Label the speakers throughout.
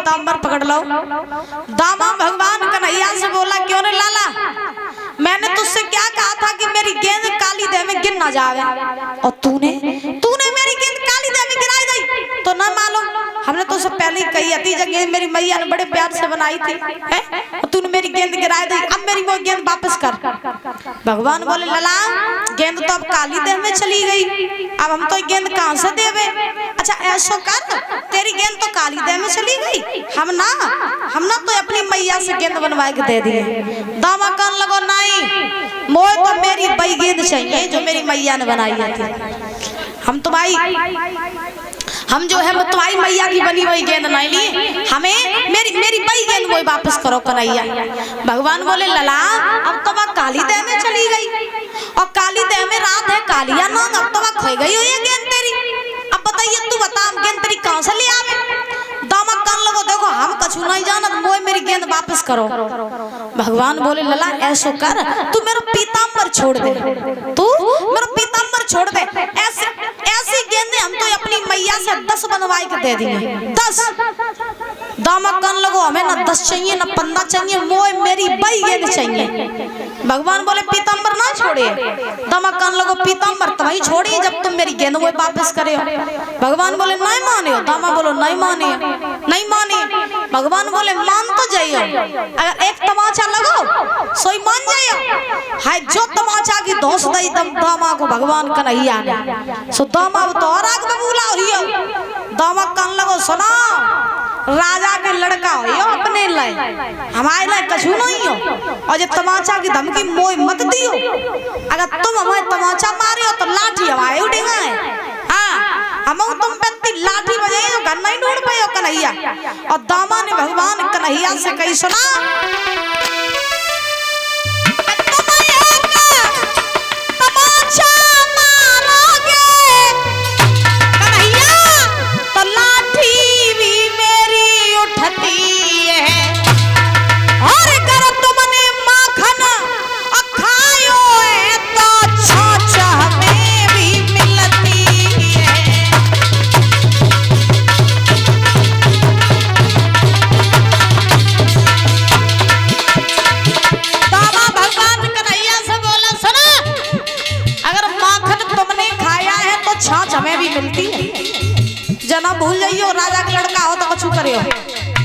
Speaker 1: पीताम्बर पकड़ लो। दामा भगवान कन्हैया से बोला, क्यों रे लाला, मैंने तुझसे क्या कहा था कि मेरी गेंद काली देह में गिर ना जावे, और तूने मेरी गेंद काली देह में गिराई दी। तो ना मालूम, हमने तो उससे पहले ही कही थी, जब मेरी मैया ने बड़े प्यार से बनाई थी, और तूने मेरी गेंद गिराई दी, अब मेरी वो गेंद वापस कर। भगवान बोले, लला गेंद तो अब काली देह में चली गई, अब हम तो गेंद कहां से देवे। अच्छा ऐसा कर, तेरी गेंद तो काली देह में चली गई, हम ना तो अपनी मैया से गेंद बनवा के दे दिए। दामा कहने लगो, नहीं मोए तो मेरी वही गेंद चाहिए जो मेरी मैया ने बनाई थी। हम जो है तुम्हारी मैया की बनी हुई गेंद नहीं ली, हमें मेरी वही गेंद वही वापस करो कन्हैया। भगवान बोले, लला अब तो वह काली देह में चली गई, और काली देह में रात है कालिया नाग, अब तो वह खोई गई हुई है गेंद तेरी। अब बताइए, तू बता गेंद तेरी कहां से ले आवे। दामा कहने लगो, देखो हम कछु नहीं जानत, मोए मेरी गेंद वापस करो। भगवान बोले, लला ऐसो कर, तू मेरा पीताम्बर छोड़ दे, तू मेरा पीताम्बर छोड़ दे। ऐसी गेंदें हम तो अपनी मैया से 10 बनवाई के दे दिए, 10। दामा कहने लगो, हमें ना 10 चाहिए ना 15 चाहिए, मोए मेरी वही गेंद चाहिए। भगवान बोले, पीताम्बर ना छोड़िए। दामा कहने लगो, पीताम्बर तो वही छोड़िए जब तुम मेरी गेंद वो वापस करे हो। भगवान बोले, नहीं माने हो। दामा बोलो, नहीं माने। भगवान बोले, मान तो जाइयो, अगर एक तमाचा लगो सोई मान जाइयो। हाय जो तमाचा की दोष दई दामा को भगवान कन्हैया ने, सो दामा तो और आग बबूला होइयो। दामा कहने लगो, सुना राजा के लड़का हो अपने लाए, हमारे लाए कछु नहीं हो, और जो तमाचा की धमकी मोए मत दियो। अगर तुम हमें तमाचा मारे हो तो लाठी हमारे उड़ेगा है। हाँ, हम तुम पे लाठी बजे तो घर नहीं ढूंढ पाए हो कन्हैया। और दामा ने भगवान कन्हैया से कही, सुना तमाचा मारोगे कन्हैया तो लाठी भी मेरी उठती है, और अगर तुमने माखन खायो है तो छाछा में भी मिलती है। दामा भगवान कन्हैया से बोला, सुना अगर माखन तुमने खाया है तो छाछ हमें भी मिलती है। जना भूल जाइयो, राजा का लड़का हो तो कछु करियो,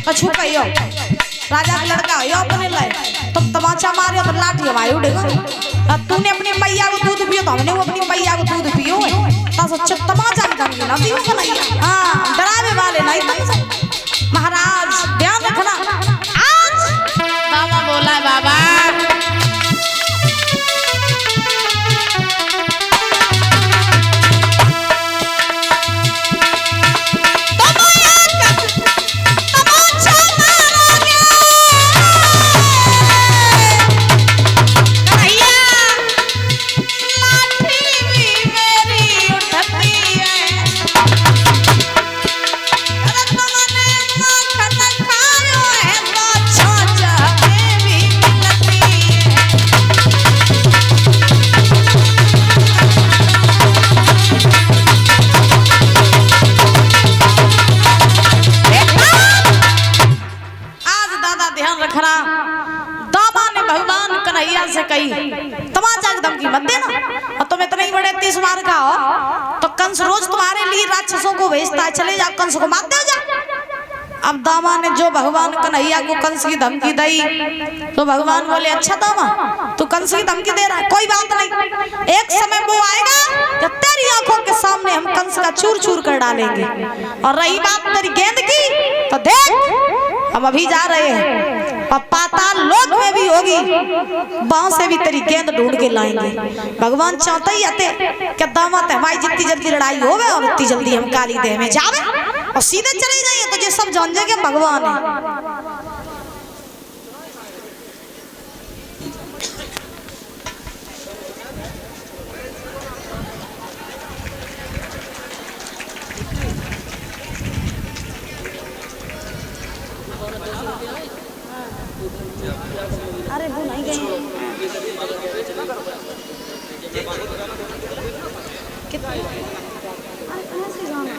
Speaker 1: कछु कहियो, राजा का लड़का हो अपने लाए, तुम तमाचा मारे हो तो लाठी हमारी उड़ेगा। तूने अपनी मैया को दूध पियो तो हमने वो अपनी मैया को दूध पियो है, तो तमाचा की धमकी ना दियो कन्हैया। हाँ, डरावे वाले नहीं तुम महाराज, ध्यान रखना। आज दामा बोला, बाबा से कही, तमाचा की धमकी मत देना, और तुम इतने ही बड़े 30 मार का हो तो कंस रोज तुम्हारे लिए राक्षसों को भेजता है, चले जाओ कंस को मार दो जा। अब दामा ने जो भगवान कन्हैया को कंस की धमकी दी, तो भगवान बोले, अच्छा दामा तू कंस की धमकी दे रहा है, कोई बात नहीं, एक समय वो आएगा जब तेरी आंखों के सामने हम कंस का चूर चूर कर डालेंगे। और रही बात तेरी गेंद की, तो देख हम अभी जा रहे हैं, और पाताल लोक में भी होगी, वहां से भी तेरी गेंद ढूंढ के लाएंगे। भगवान चाहते ही आते कि दामाद हमारी जितनी जल्दी लड़ाई होवे और उतनी जल्दी हम काली देह में जावे और सीधे चले जाइए, तो ये सब जान जाएंगे भगवान है। अरे वो नहीं गए कितना, अरे कहाँ से जाना।